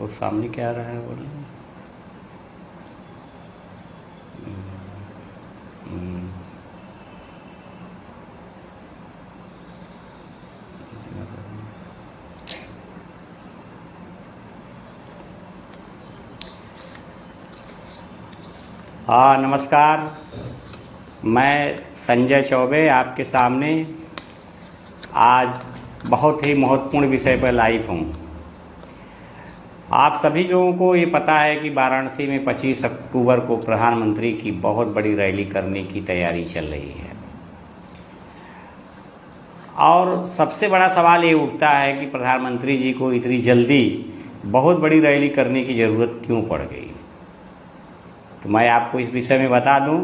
वो सामने क्या आ रहा है बोले। हाँ नमस्कार, मैं संजय चौबे आपके सामने आज बहुत ही महत्वपूर्ण विषय पर लाइव हूँ। आप सभी लोगों को ये पता है कि वाराणसी में 25 अक्टूबर को प्रधानमंत्री की बहुत बड़ी रैली करने की तैयारी चल रही है और सबसे बड़ा सवाल ये उठता है कि प्रधानमंत्री जी को इतनी जल्दी बहुत बड़ी रैली करने की ज़रूरत क्यों पड़ गई। तो मैं आपको इस विषय में बता दूं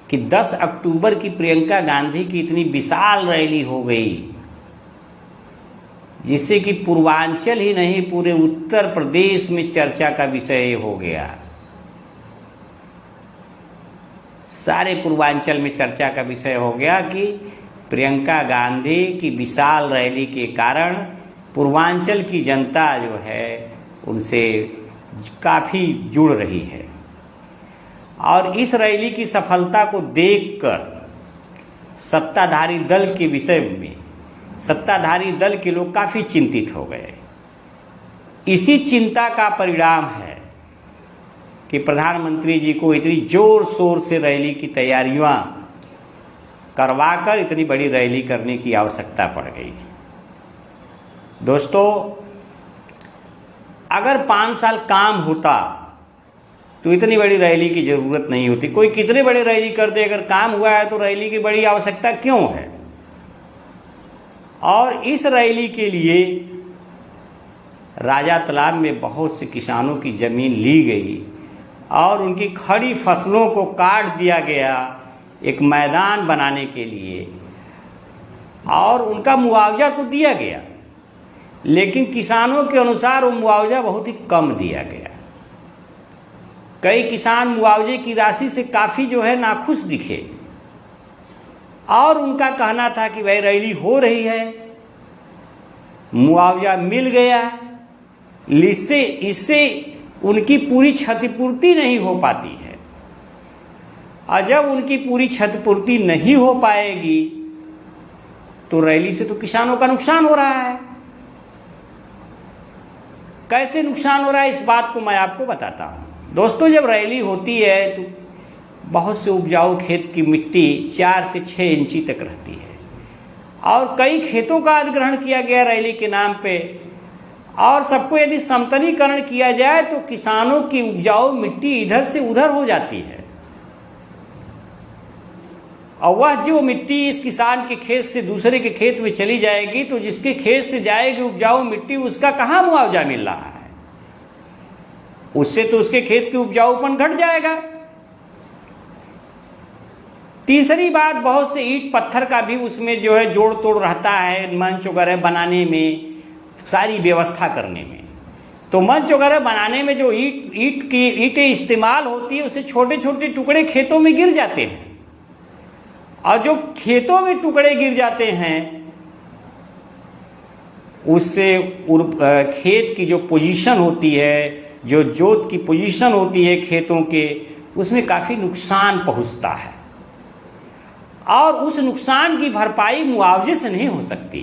कि 10 अक्टूबर की प्रियंका गांधी की इतनी विशाल रैली हो गई जिससे कि पूर्वांचल ही नहीं पूरे उत्तर प्रदेश में चर्चा का विषय हो गया। सारे पूर्वांचल में चर्चा का विषय हो गया कि प्रियंका गांधी की विशाल रैली के कारण पूर्वांचल की जनता जो है उनसे काफ़ी जुड़ रही है और इस रैली की सफलता को देखकर सत्ताधारी दल के विषय में सत्ताधारी दल के लोग काफ़ी चिंतित हो गए। इसी चिंता का परिणाम है कि प्रधानमंत्री जी को इतनी जोर शोर से रैली की तैयारियां करवाकर इतनी बड़ी रैली करने की आवश्यकता पड़ गई। दोस्तों, अगर 5 साल काम होता तो इतनी बड़ी रैली की ज़रूरत नहीं होती। कोई कितने बड़े रैली कर दे, अगर काम हुआ है तो रैली की बड़ी आवश्यकता क्यों है। और इस रैली के लिए राजा तालाब में बहुत से किसानों की ज़मीन ली गई और उनकी खड़ी फसलों को काट दिया गया एक मैदान बनाने के लिए और उनका मुआवजा तो दिया गया, लेकिन किसानों के अनुसार वो मुआवजा बहुत ही कम दिया गया। कई किसान मुआवजे की राशि से काफ़ी जो है नाखुश दिखे और उनका कहना था कि भाई रैली हो रही है, मुआवजा मिल गया, इससे उनकी पूरी क्षतिपूर्ति नहीं हो पाती है और जब उनकी पूरी क्षतिपूर्ति नहीं हो पाएगी तो रैली से तो किसानों का नुकसान हो रहा है। कैसे नुकसान हो रहा है इस बात को मैं आपको बताता हूँ। दोस्तों, जब रैली होती है तो बहुत से उपजाऊ खेत की मिट्टी 4 से 6 इंची तक रहती है और कई खेतों का अधिग्रहण किया गया रैली के नाम पे और सबको यदि समतलीकरण किया जाए तो किसानों की उपजाऊ मिट्टी इधर से उधर हो जाती है और वह जो मिट्टी इस किसान के खेत से दूसरे के खेत में चली जाएगी तो जिसके खेत से जाएगी उपजाऊ मिट्टी उसका कहाँ मुआवजा मिल रहा है, उससे तो उसके खेत की उपजाऊपन घट जाएगा। तीसरी बात, बहुत से ईंट पत्थर का भी उसमें जो है जोड़ तोड़ रहता है मंच वगैरह बनाने में, सारी व्यवस्था करने में। तो मंच वगैरह बनाने में जो ईंटें इस्तेमाल होती है उससे छोटे छोटे टुकड़े खेतों में गिर जाते हैं और जो खेतों में टुकड़े गिर जाते हैं उससे खेत की जो पोजीशन होती है, जो जोत की पोजीशन होती है खेतों के, उसमें काफ़ी नुकसान पहुंचता है और उस नुकसान की भरपाई मुआवजे से नहीं हो सकती।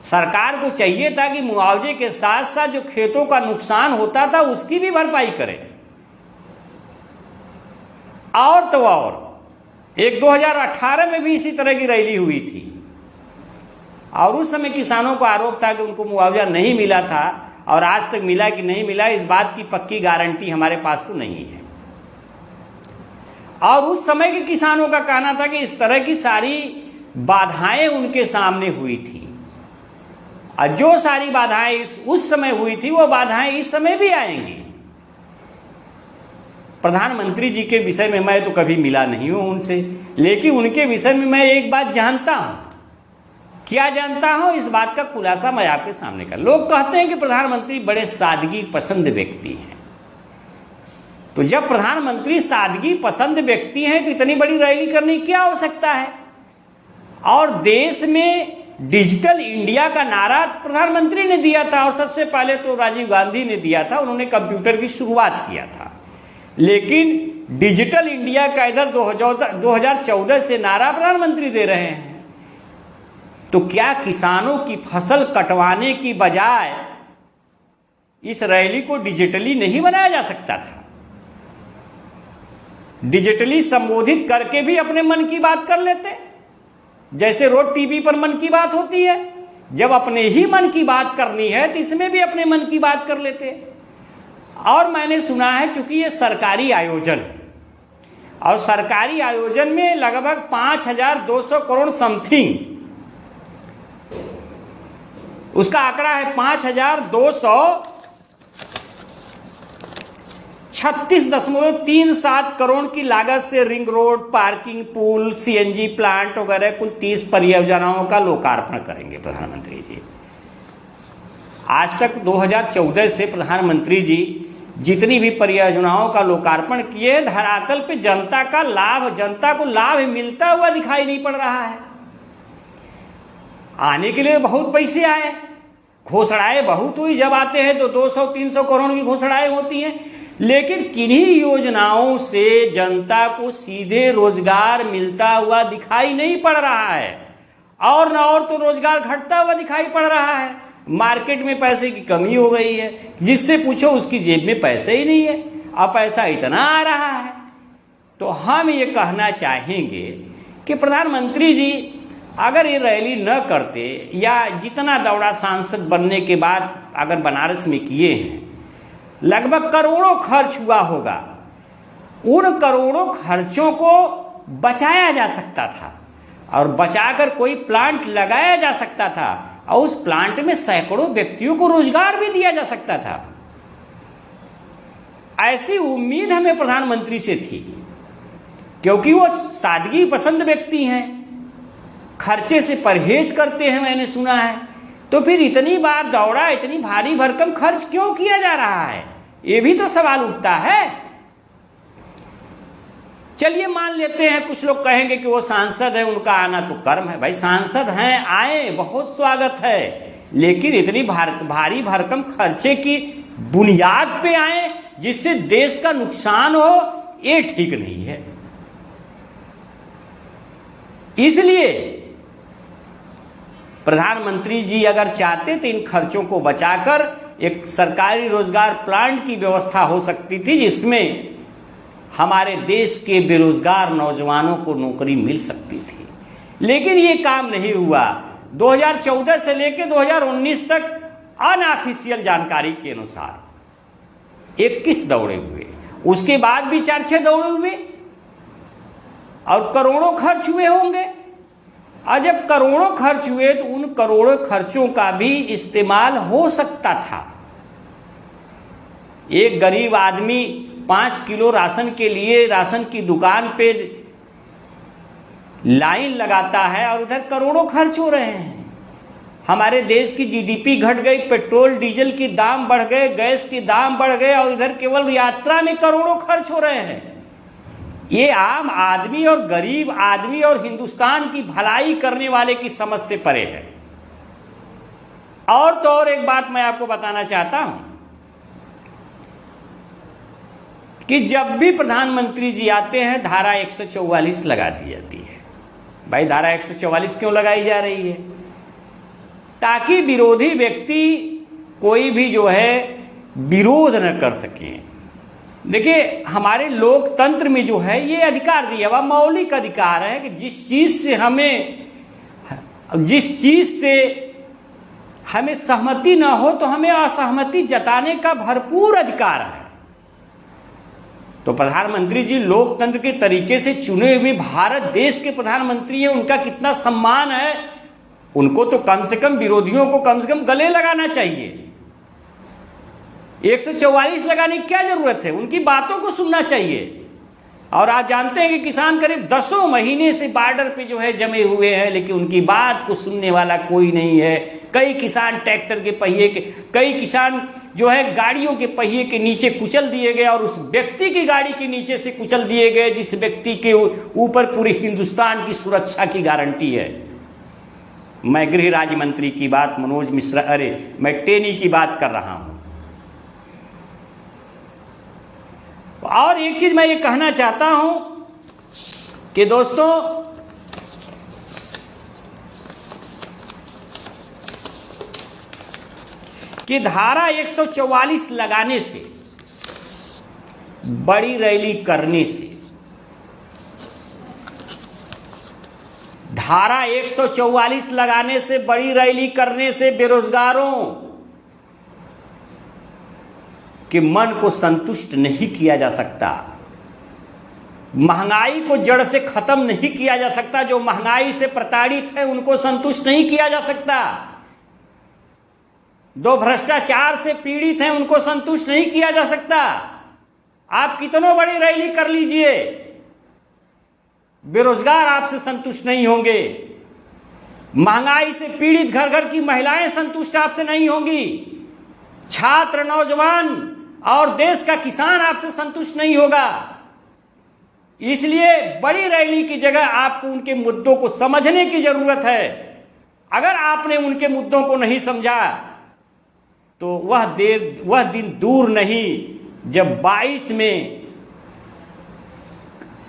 सरकार को चाहिए था कि मुआवजे के साथ साथ जो खेतों का नुकसान होता था उसकी भी भरपाई करे। और तो और एक 2018 में भी इसी तरह की रैली हुई थी और उस समय किसानों को आरोप था कि उनको मुआवजा नहीं मिला था और आज तक मिला कि नहीं मिला इस बात की पक्की गारंटी हमारे पास तो नहीं है। और उस समय के किसानों का कहना था कि इस तरह की सारी बाधाएं उनके सामने हुई थी और जो सारी बाधाएं उस समय हुई थी वो बाधाएं इस समय भी आएंगी। प्रधानमंत्री जी के विषय में मैं तो कभी मिला नहीं हूं उनसे, लेकिन उनके विषय में मैं एक बात जानता हूं। क्या जानता हूं, इस बात का खुलासा मैं आपके सामने कर। लोग कहते हैं कि प्रधानमंत्री बड़े सादगी पसंद व्यक्ति हैं, तो जब प्रधानमंत्री सादगी पसंद व्यक्ति हैं तो इतनी बड़ी रैली करने की क्या आवश्यकता है। और देश में डिजिटल इंडिया का नारा प्रधानमंत्री ने दिया था और सबसे पहले तो राजीव गांधी ने दिया था, उन्होंने कंप्यूटर की शुरुआत किया था। लेकिन डिजिटल इंडिया का इधर 2014 से नारा प्रधानमंत्री दे रहे हैं। तो क्या किसानों की फसल कटवाने की बजाय इस रैली को डिजिटली नहीं बनाया जा सकता था? डिजिटली संबोधित करके भी अपने मन की बात कर लेते, जैसे रोज टीवी पर मन की बात होती है। जब अपने ही मन की बात करनी है तो इसमें भी अपने मन की बात कर लेते। और मैंने सुना है, चूंकि ये सरकारी आयोजन है और सरकारी आयोजन में लगभग 5200 करोड़ समथिंग उसका आंकड़ा है, 5236.37 करोड़ की लागत से रिंग रोड, पार्किंग, पुल, सीएनजी प्लांट वगैरह कुल 30 परियोजनाओं का लोकार्पण करेंगे प्रधानमंत्री जी। आज तक 2014 से प्रधानमंत्री जी जितनी भी परियोजनाओं का लोकार्पण किए, धरातल पे जनता को लाभ मिलता हुआ दिखाई नहीं पड़ रहा है। आने के लिए बहुत पैसे आए, घोषणाएं बहुत हुई, जब आते हैं तो 200-300 करोड़ की घोषणाएं होती हैं, लेकिन किन्हीं योजनाओं से जनता को सीधे रोजगार मिलता हुआ दिखाई नहीं पड़ रहा है। और न और तो रोजगार घटता हुआ दिखाई पड़ रहा है। मार्केट में पैसे की कमी हो गई है, जिससे पूछो उसकी जेब में पैसे ही नहीं है, अब पैसा इतना आ रहा है। तो हम ये कहना चाहेंगे कि प्रधानमंत्री जी अगर ये रैली न करते या जितना दौड़ा सांसद बनने के बाद अगर बनारस में किए हैं, लगभग करोड़ों खर्च हुआ होगा। उन करोड़ों खर्चों को बचाया जा सकता था और बचाकर कोई प्लांट लगाया जा सकता था और उस प्लांट में सैकड़ों व्यक्तियों को रोजगार भी दिया जा सकता था। ऐसी उम्मीद हमें प्रधानमंत्री से थी, क्योंकि वो सादगी पसंद व्यक्ति हैं, खर्चे से परहेज करते हैं, मैंने सुना है। तो फिर इतनी बार दौड़ा, इतनी भारी भरकम खर्च क्यों किया जा रहा है, ये भी तो सवाल उठता है। चलिए मान लेते हैं, कुछ लोग कहेंगे कि वो सांसद है, उनका आना तो कर्म है। भाई सांसद हैं, आए, बहुत स्वागत है, लेकिन इतनी भारी भरकम खर्चे की बुनियाद पे आए जिससे देश का नुकसान हो, ये ठीक नहीं है। इसलिए प्रधानमंत्री जी अगर चाहते तो इन खर्चों को बचाकर एक सरकारी रोजगार प्लांट की व्यवस्था हो सकती थी, जिसमें हमारे देश के बेरोजगार नौजवानों को नौकरी मिल सकती थी। लेकिन ये काम नहीं हुआ। 2014 से लेकर 2019 तक अनऑफिशियल जानकारी के अनुसार 21 दौड़े हुए, उसके बाद भी 4-6 दौड़े हुए और करोड़ों खर्च हुए होंगे। और जब करोड़ों खर्च हुए तो उन करोड़ों खर्चों का भी इस्तेमाल हो सकता था। एक गरीब आदमी 5 किलो राशन के लिए राशन की दुकान पे लाइन लगाता है और उधर करोड़ों खर्च हो रहे हैं। हमारे देश की जीडीपी घट गई, पेट्रोल डीजल के दाम बढ़ गए, गैस के दाम बढ़ गए और इधर केवल यात्रा में करोड़ों खर्च हो रहे हैं। ये आम आदमी और गरीब आदमी और हिंदुस्तान की भलाई करने वाले की समझ से परे है। और तो और एक बात मैं आपको बताना चाहता हूं कि जब भी प्रधानमंत्री जी आते हैं धारा 144 लगा दी जाती है। भाई धारा 144 क्यों लगाई जा रही है? ताकि विरोधी व्यक्ति कोई भी जो है विरोध न कर सके। देखिए हमारे लोकतंत्र में जो है ये अधिकार दिया हुआ मौलिक अधिकार है कि जिस चीज से हमें सहमति ना हो तो हमें असहमति जताने का भरपूर अधिकार है। तो प्रधानमंत्री जी लोकतंत्र के तरीके से चुने हुए भारत देश के प्रधानमंत्री हैं, उनका कितना सम्मान है। उनको तो कम से कम विरोधियों को कम से कम गले लगाना चाहिए। 144 लगाने की क्या जरूरत है? उनकी बातों को सुनना चाहिए। और आप जानते हैं कि किसान करीब 10 महीने से बॉर्डर पे जो है जमे हुए हैं, लेकिन उनकी बात को सुनने वाला कोई नहीं है। कई किसान ट्रैक्टर के पहिए के, कई किसान जो है गाड़ियों के पहिए के नीचे कुचल दिए गए और उस व्यक्ति की गाड़ी के नीचे से कुचल दिए गए जिस व्यक्ति के ऊपर पूरे हिंदुस्तान की सुरक्षा की गारंटी है। मैं गृह राज्य मंत्री की बात, मनोज मिश्रा, मैं टेनी की बात कर रहा हूं। और एक चीज मैं ये कहना चाहता हूं कि दोस्तों, कि धारा 144 लगाने से, बड़ी रैली करने से, धारा 144 लगाने से, बड़ी रैली करने से बेरोजगारों के मन को संतुष्ट नहीं किया जा सकता। महंगाई को जड़ से खत्म नहीं किया जा सकता। जो महंगाई से प्रताड़ित है उनको संतुष्ट नहीं किया जा सकता। जो भ्रष्टाचार से पीड़ित हैं उनको संतुष्ट नहीं किया जा सकता। आप कितनों बड़ी रैली कर लीजिए, बेरोजगार आपसे संतुष्ट नहीं होंगे। महंगाई से पीड़ित घर घर की महिलाएं संतुष्ट आपसे नहीं होंगी। छात्र, नौजवान और देश का किसान आपसे संतुष्ट नहीं होगा। इसलिए बड़ी रैली की जगह आपको उनके मुद्दों को समझने की जरूरत है। अगर आपने उनके मुद्दों को नहीं समझा तो वह दिन दूर नहीं जब 22 में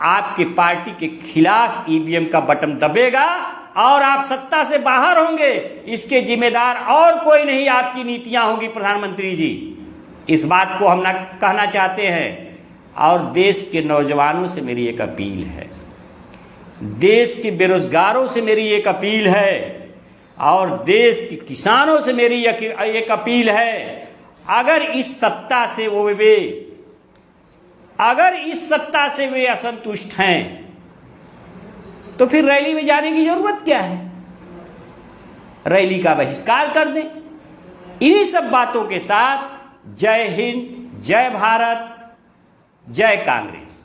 आपके पार्टी के खिलाफ ईवीएम का बटन दबेगा और आप सत्ता से बाहर होंगे। इसके जिम्मेदार और कोई नहीं, आपकी नीतियां होंगी प्रधानमंत्री जी। इस बात को हम ना कहना चाहते हैं। और देश के नौजवानों से मेरी एक अपील है, देश के बेरोजगारों से मेरी एक अपील है, और देश के किसानों से मेरी एक अपील है। अगर इस सत्ता से वे असंतुष्ट हैं तो फिर रैली में जाने की जरूरत क्या है? रैली का बहिष्कार कर दें। इन्हीं सब बातों के साथ जय हिंद, जय भारत, जय कांग्रेस।